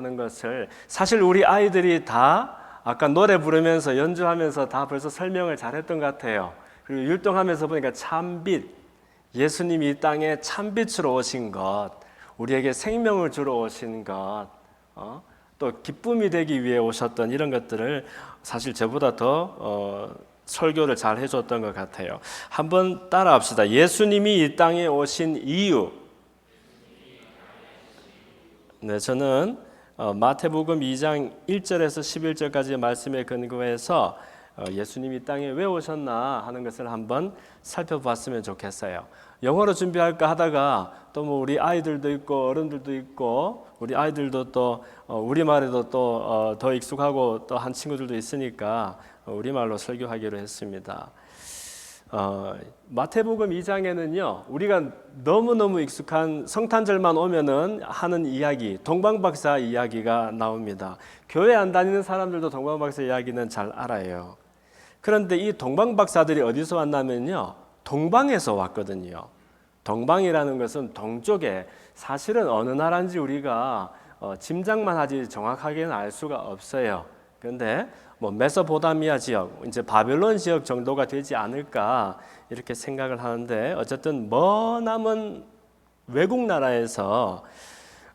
하는 것을 사실 우리 아이들이 다 아까 노래 부르면서 연주하면서 다 벌써 설명을 잘했던 것 같아요. 그리고 율동하면서 보니까 참빛, 예수님이 이 땅에 참빛으로 오신 것, 우리에게 생명을 주러 오신 것, 또 기쁨이 되기 위해 오셨던 이런 것들을 사실 저보다 더 설교를 잘 해줬던 것 같아요. 한번 따라합시다. 예수님이 이 땅에 오신 이유. 네, 저는 마태복음 2장 1절에서 11절까지의 말씀에 근거해서 예수님이 이 땅에 왜 오셨나 하는 것을 한번 살펴봤으면 좋겠어요. 영어로 준비할까 하다가 또 뭐 우리 아이들도 있고 어른들도 있고 우리 아이들도 또 우리말에도 또 더 익숙하고 또 한 친구들도 있으니까 우리말로 설교하기로 했습니다. 마태복음 2장에는요 우리가 너무너무 익숙한 성탄절만 오면은 하는 이야기, 동방박사 이야기가 나옵니다. 교회 안 다니는 사람들도 동방박사 이야기는 잘 알아요. 그런데 이 동방박사들이 어디서 왔냐면요 동방에서 왔거든요. 동방이라는 것은 동쪽에, 사실은 어느 나라인지 우리가 짐작만 하지 정확하게는 알 수가 없어요. 그런데 뭐 메소포타미아 지역, 이제 바벨론 지역 정도가 되지 않을까 이렇게 생각을 하는데, 어쨌든 머나먼 외국 나라에서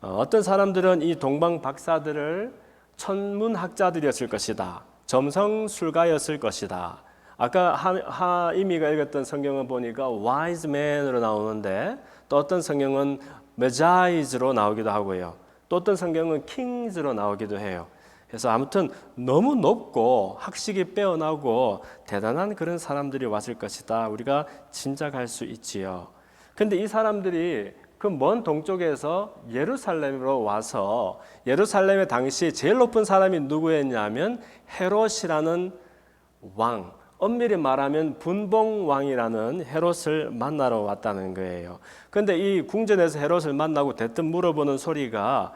어떤 사람들은 이 동방 박사들을 천문학자들이었을 것이다, 점성술가였을 것이다. 아까 하임이가 읽었던 성경을 보니까 wise man으로 나오는데, 또 어떤 성경은 Magi's로 나오기도 하고요, 또 어떤 성경은 kings로 나오기도 해요. 그래서 아무튼 너무 높고 학식이 빼어나고 대단한 그런 사람들이 왔을 것이다, 우리가 짐작할 수 있지요. 근데 이 사람들이 그 먼 동쪽에서 예루살렘으로 와서, 예루살렘의 당시 제일 높은 사람이 누구였냐면 헤롯이라는 왕, 엄밀히 말하면 분봉왕이라는 헤롯을 만나러 왔다는 거예요. 그런데 이 궁전에서 헤롯을 만나고 대뜸 물어보는 소리가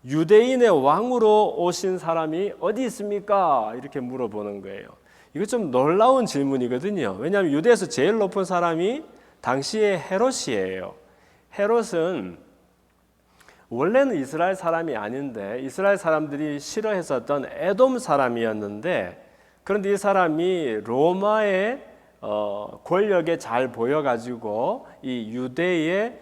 유대인의 왕으로 오신 사람이 어디 있습니까? 이렇게 물어보는 거예요. 이거 좀 놀라운 질문이거든요. 왜냐하면 유대에서 제일 높은 사람이 당시에 헤롯이에요. 헤롯은 원래는 이스라엘 사람이 아닌데 이스라엘 사람들이 싫어했었던 에돔 사람이었는데, 그런데 이 사람이 로마의 권력에 잘 보여가지고 이 유대의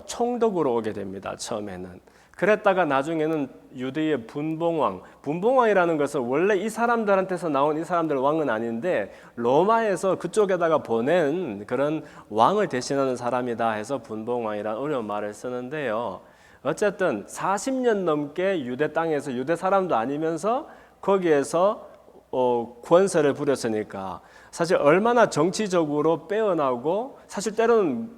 총독으로 오게 됩니다. 처음에는. 그랬다가 나중에는 유대의 분봉왕, 분봉왕이라는 것은 원래 이 사람들한테서 나온 이 사람들 왕은 아닌데 로마에서 그쪽에다가 보낸 그런 왕을 대신하는 사람이다 해서 분봉왕이라는 어려운 말을 쓰는데요. 어쨌든 40년 넘게 유대 땅에서, 유대 사람도 아니면서 거기에서 권세를 부렸으니까 사실 얼마나 정치적으로 빼어나고 사실 때로는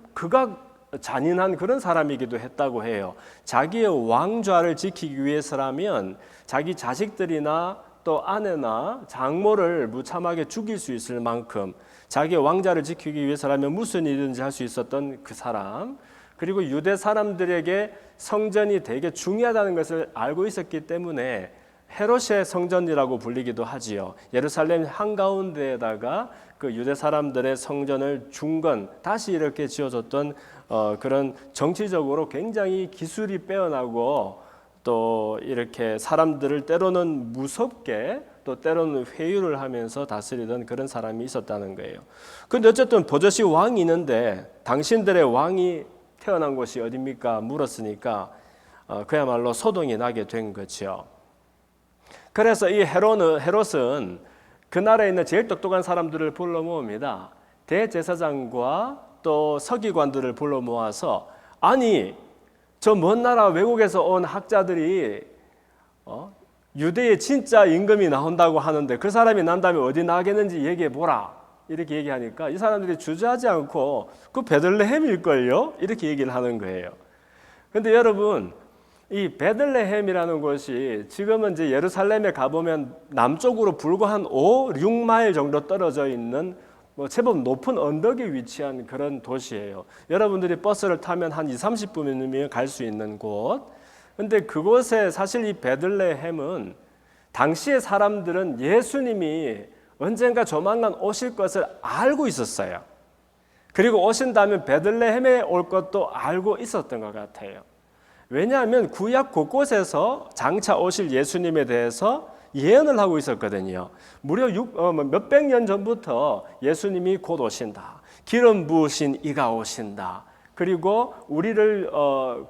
잔인한 그런 사람이기도 했다고 해요. 자기의 왕좌를 지키기 위해서라면 자기 자식들이나 또 아내나 장모를 무참하게 죽일 수 있을 만큼 자기의 왕좌를 지키기 위해서라면 무슨 일이든지 할 수 있었던 그 사람, 그리고 유대 사람들에게 성전이 되게 중요하다는 것을 알고 있었기 때문에 헤롯의 성전이라고 불리기도 하지요. 예루살렘 한가운데에다가 그 유대 사람들의 성전을 중건 다시 이렇게 지어줬던 그런 정치적으로 굉장히 기술이 빼어나고 또 이렇게 사람들을 때로는 무섭게 또 때로는 회유를 하면서 다스리던 그런 사람이 있었다는 거예요. 그런데 어쨌든 버젓이 왕이 있는데 당신들의 왕이 태어난 곳이 어디입니까? 물었으니까 그야말로 소동이 나게 된 거죠. 그래서 이 헤롯은 그 나라에 있는 제일 똑똑한 사람들을 불러 모읍니다. 대제사장과 또 서기관들을 불러 모아서, 아니 저 먼 나라 외국에서 온 학자들이 유대의 진짜 임금이 나온다고 하는데 그 사람이 난다면 어디 나겠는지 얘기해 보라, 이렇게 얘기하니까 이 사람들이 주저하지 않고 그 베들레헴일걸요? 이렇게 얘기를 하는 거예요. 그런데 여러분, 이 베들레헴이라는 곳이 지금은 이제 예루살렘에 가보면 남쪽으로 불과 한 6마일 정도 떨어져 있는 제법 높은 언덕에 위치한 그런 도시예요. 여러분들이 버스를 타면 한 20-30분이면 갈 수 있는 곳. 그런데 그곳에 사실 이 베들레헴은 당시의 사람들은 예수님이 언젠가 조만간 오실 것을 알고 있었어요. 그리고 오신다면 베들레헴에 올 것도 알고 있었던 것 같아요. 왜냐하면 구약 곳곳에서 장차 오실 예수님에 대해서 예언을 하고 있었거든요. 무려 몇백 년 전부터 예수님이 곧 오신다. 기름 부으신 이가 오신다. 그리고 우리를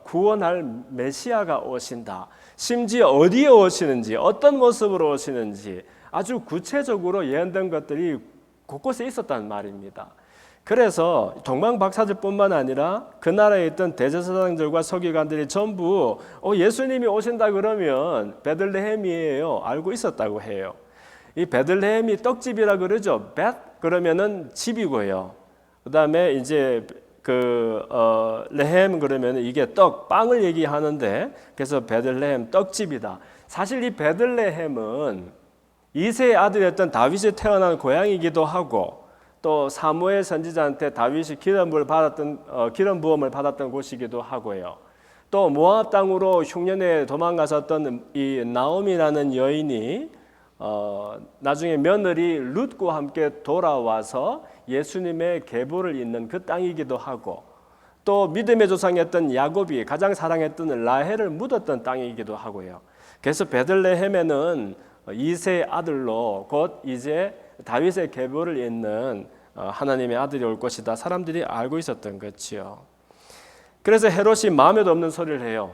구원할 메시아가 오신다. 심지어 어디에 오시는지, 어떤 모습으로 오시는지 아주 구체적으로 예언된 것들이 곳곳에 있었단 말입니다. 그래서 동방 박사들뿐만 아니라 그 나라에 있던 대제사장들과 서기관들이 전부 예수님이 오신다 그러면 베들레헴이에요. 알고 있었다고 해요. 이 베들레헴이 떡집이라 그러죠. 벳 그러면은 집이고요. 그다음에 이제 레헴 그러면 이게 떡, 빵을 얘기하는데 그래서 베들레헴 떡집이다. 사실 이 베들레헴은 이새의 아들이었던 다윗이 태어난 고향이기도 하고 또 사무엘 선지자한테 다윗이 기름 부음을 받았던 곳이기도 하고요. 또 모압 땅으로 흉년에 도망갔었던 이 나오미라는 여인이 나중에 며느리 룻과 함께 돌아와서 예수님의 계보를 잇는 그 땅이기도 하고 또 믿음의 조상이었던 야곱이 가장 사랑했던 라헬을 묻었던 땅이기도 하고요. 그래서 베들레헴에는 이새의 아들로 곧 이제 다윗의 계보를 잇는 하나님의 아들이 올 것이다. 사람들이 알고 있었던 거지요. 그래서 헤롯이 마음에도 없는 소리를 해요.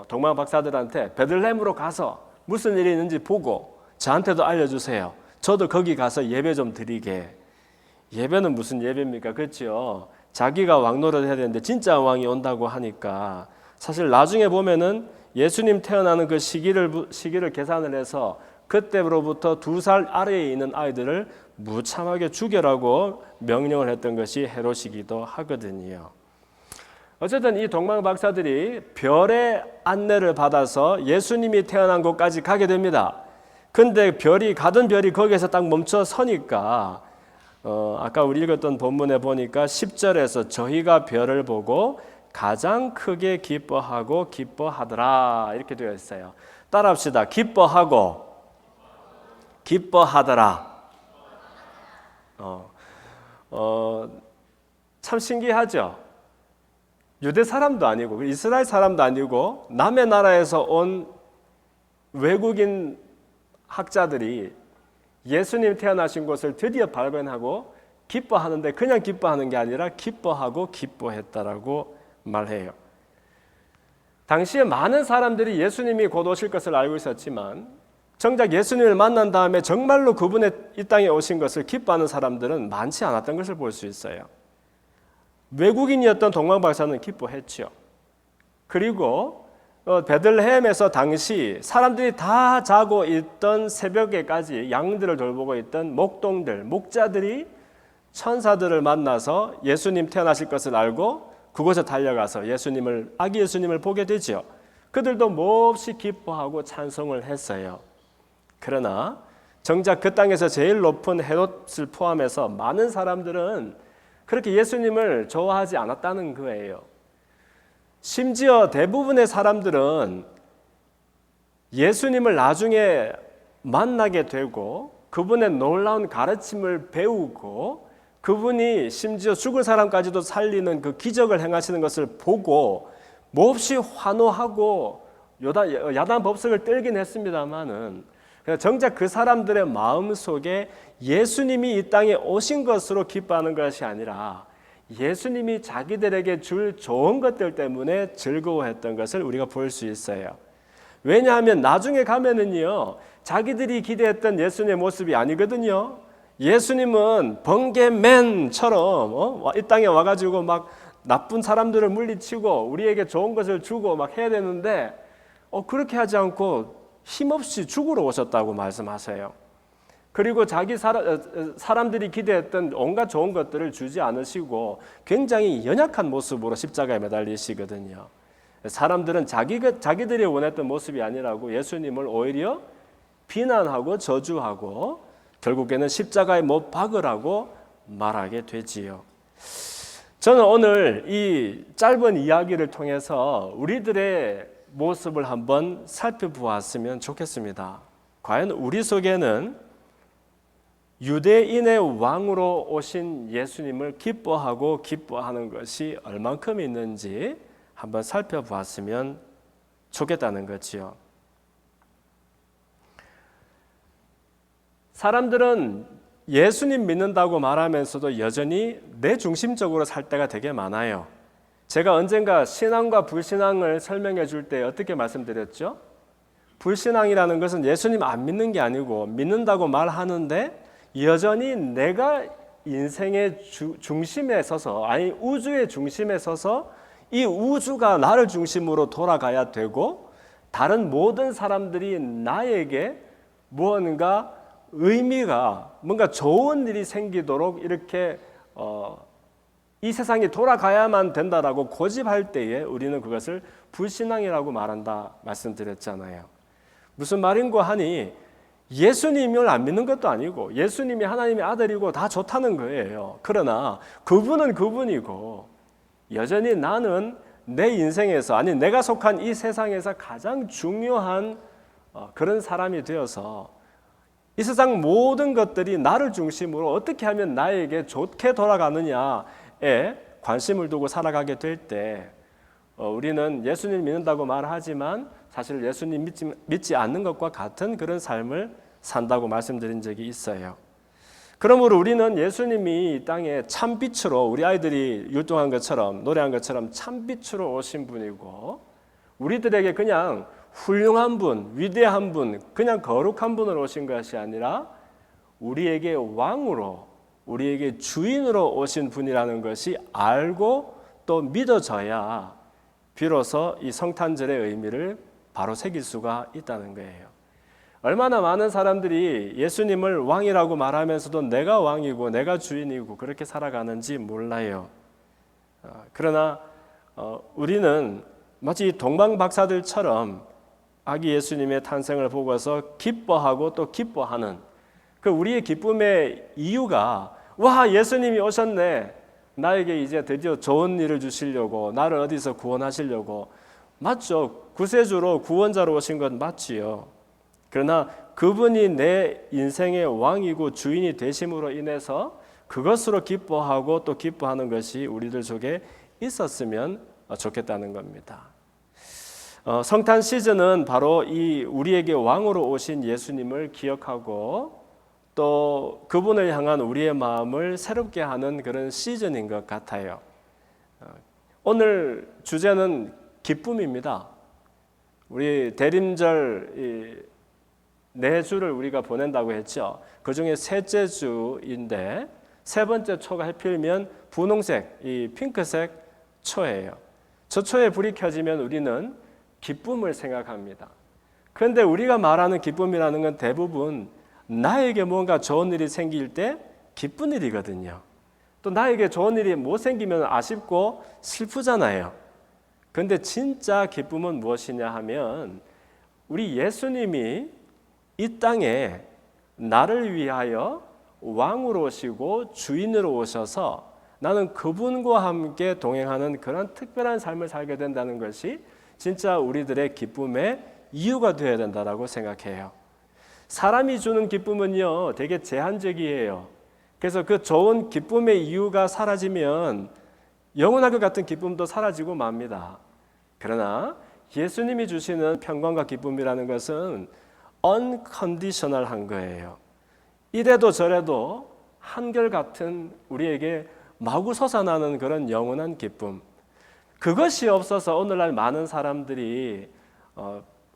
동방 박사들한테 베들레헴으로 가서 무슨 일이 있는지 보고 저한테도 알려주세요. 저도 거기 가서 예배 좀 드리게. 예배는 무슨 예배입니까? 그렇죠. 자기가 왕 노릇을 해야 되는데 진짜 왕이 온다고 하니까 사실 나중에 보면은 예수님 태어나는 그 시기를 계산을 해서 그때로부터 2살 아래에 있는 아이들을 무참하게 죽여라고 명령을 했던 것이 헤롯이기도 하거든요. 어쨌든 이 동방 박사들이 별의 안내를 받아서 예수님이 태어난 곳까지 가게 됩니다. 근데 가던 별이 거기에서 딱 멈춰 서니까 아까 우리 읽었던 본문에 보니까 10절에서 저희가 별을 보고 가장 크게 기뻐하고 기뻐하더라 이렇게 되어 있어요. 따라합시다. 기뻐하더라. 참 신기하죠. 유대 사람도 아니고 이스라엘 사람도 아니고 남의 나라에서 온 외국인 학자들이 예수님 태어나신 곳을 드디어 발견하고 기뻐하는데 그냥 기뻐하는 게 아니라 기뻐하고 기뻐했다라고 말해요. 당시에 많은 사람들이 예수님이 곧 오실 것을 알고 있었지만 정작 예수님을 만난 다음에 정말로 그분의 이 땅에 오신 것을 기뻐하는 사람들은 많지 않았던 것을 볼 수 있어요. 외국인이었던 동방 박사는 기뻐했죠. 그리고 베들레헴에서 당시 사람들이 다 자고 있던 새벽에까지 양들을 돌보고 있던 목자들이 천사들을 만나서 예수님 태어나실 것을 알고 그곳에 달려가서 아기 예수님을 보게 되죠. 그들도 몹시 기뻐하고 찬송을 했어요. 그러나 정작 그 땅에서 제일 높은 헤롯을 포함해서 많은 사람들은 그렇게 예수님을 좋아하지 않았다는 거예요. 심지어 대부분의 사람들은 예수님을 나중에 만나게 되고 그분의 놀라운 가르침을 배우고 그분이 심지어 죽을 사람까지도 살리는 그 기적을 행하시는 것을 보고 몹시 환호하고 야단 법석을 떨긴 했습니다마는 정작 그 사람들의 마음속에 예수님이 이 땅에 오신 것으로 기뻐하는 것이 아니라 예수님이 자기들에게 줄 좋은 것들 때문에 즐거워했던 것을 우리가 볼 수 있어요. 왜냐하면 나중에 가면은요, 자기들이 기대했던 예수님의 모습이 아니거든요. 예수님은 번개맨처럼 이 땅에 와가지고 막 나쁜 사람들을 물리치고 우리에게 좋은 것을 주고 막 해야 되는데 그렇게 하지 않고 힘없이 죽으러 오셨다고 말씀하세요. 그리고 자기 사람들이 기대했던 온갖 좋은 것들을 주지 않으시고 굉장히 연약한 모습으로 십자가에 매달리시거든요. 사람들은 자기들이 원했던 모습이 아니라고 예수님을 오히려 비난하고 저주하고 결국에는 십자가에 못 박으라고 말하게 되지요. 저는 오늘 이 짧은 이야기를 통해서 우리들의 모습을 한번 살펴보았으면 좋겠습니다. 과연 우리 속에는 유대인의 왕으로 오신 예수님을 기뻐하는 것이 얼만큼 있는지 한번 살펴보았으면 좋겠다는 거지요. 사람들은 예수님 믿는다고 말하면서도 여전히 내 중심적으로 살 때가 되게 많아요. 제가 언젠가 신앙과 불신앙을 설명해 줄 때 어떻게 말씀드렸죠? 불신앙이라는 것은 예수님 안 믿는 게 아니고 믿는다고 말하는데 여전히 내가 인생의 중심에 서서, 아니 우주의 중심에 서서 이 우주가 나를 중심으로 돌아가야 되고 다른 모든 사람들이 나에게 무언가 의미가, 뭔가 좋은 일이 생기도록 이렇게 이 세상이 돌아가야만 된다라고 고집할 때에 우리는 그것을 불신앙이라고 말한다 말씀드렸잖아요. 무슨 말인고 하니 예수님을 안 믿는 것도 아니고 예수님이 하나님의 아들이고 다 좋다는 거예요. 그러나 그분은 그분이고 여전히 나는 내 인생에서, 아니 내가 속한 이 세상에서 가장 중요한 그런 사람이 되어서 이 세상 모든 것들이 나를 중심으로 어떻게 하면 나에게 좋게 돌아가느냐에 관심을 두고 살아가게 될 때 우리는 예수님 믿는다고 말하지만 사실 예수님 믿지 않는 것과 같은 그런 삶을 산다고 말씀드린 적이 있어요. 그러므로 우리는 예수님이 이 땅에 참빛으로, 우리 아이들이 율동한 것처럼, 노래한 것처럼 참빛으로 오신 분이고 우리들에게 그냥 훌륭한 분, 위대한 분, 그냥 거룩한 분으로 오신 것이 아니라 우리에게 왕으로, 우리에게 주인으로 오신 분이라는 것이 알고 또 믿어져야 비로소 이 성탄절의 의미를 바로 새길 수가 있다는 거예요. 얼마나 많은 사람들이 예수님을 왕이라고 말하면서도 내가 왕이고 내가 주인이고 그렇게 살아가는지 몰라요. 그러나 우리는 마치 동방 박사들처럼 아기 예수님의 탄생을 보고서 기뻐하고 또 기뻐하는 그 우리의 기쁨의 이유가, 와, 예수님이 오셨네, 나에게 이제 드디어 좋은 일을 주시려고, 나를 어디서 구원하시려고. 맞죠? 구세주로, 구원자로 오신 건 맞지요. 그러나 그분이 내 인생의 왕이고 주인이 되심으로 인해서 그것으로 기뻐하고 또 기뻐하는 것이 우리들 속에 있었으면 좋겠다는 겁니다. 성탄 시즌은 바로 이 우리에게 왕으로 오신 예수님을 기억하고 또 그분을 향한 우리의 마음을 새롭게 하는 그런 시즌인 것 같아요. 오늘 주제는 기쁨입니다. 우리 대림절 네 주를 우리가 보낸다고 했죠. 그 중에 셋째 주인데 세 번째 초가 하필이면 분홍색, 이 핑크색 초예요. 저 초에 불이 켜지면 우리는 기쁨을 생각합니다. 그런데 우리가 말하는 기쁨이라는 건 대부분 나에게 뭔가 좋은 일이 생길 때 기쁜 일이거든요. 또 나에게 좋은 일이 못 생기면 아쉽고 슬프잖아요. 그런데 진짜 기쁨은 무엇이냐 하면 우리 예수님이 이 땅에 나를 위하여 왕으로 오시고 주인으로 오셔서 나는 그분과 함께 동행하는 그런 특별한 삶을 살게 된다는 것이 진짜 우리들의 기쁨의 이유가 되어야 된다고 생각해요. 사람이 주는 기쁨은요, 되게 제한적이에요. 그래서 그 좋은 기쁨의 이유가 사라지면 영원할 것 같은 기쁨도 사라지고 맙니다. 그러나 예수님이 주시는 평강과 기쁨이라는 것은 unconditional한 거예요. 이래도 저래도 한결같은 우리에게 마구 솟아나는 그런 영원한 기쁨. 그것이 없어서 오늘날 많은 사람들이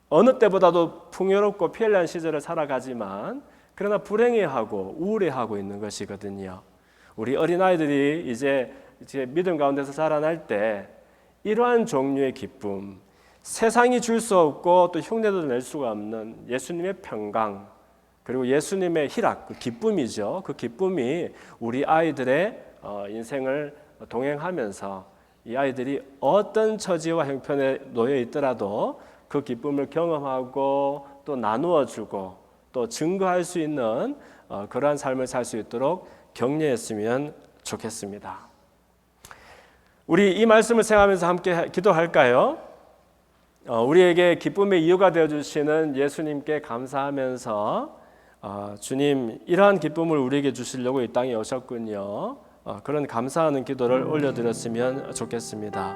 어느 때보다도 풍요롭고 편리한 시절을 살아가지만 그러나 불행해하고 우울해하고 있는 것이거든요. 우리 어린아이들이 이제 믿음 가운데서 자라날 때 이러한 종류의 기쁨, 세상이 줄 수 없고 또 흉내도 낼 수가 없는 예수님의 평강, 그리고 예수님의 희락, 그 기쁨이죠. 그 기쁨이 우리 아이들의 인생을 동행하면서 이 아이들이 어떤 처지와 형편에 놓여 있더라도 그 기쁨을 경험하고 또 나누어주고 또 증거할 수 있는 그러한 삶을 살 수 있도록 격려했으면 좋겠습니다. 우리 이 말씀을 생각하면서 함께 기도할까요? 우리에게 기쁨의 이유가 되어주시는 예수님께 감사하면서 주님, 이러한 기쁨을 우리에게 주시려고 이 땅에 오셨군요. 그런 감사하는 기도를 올려드렸으면 좋겠습니다.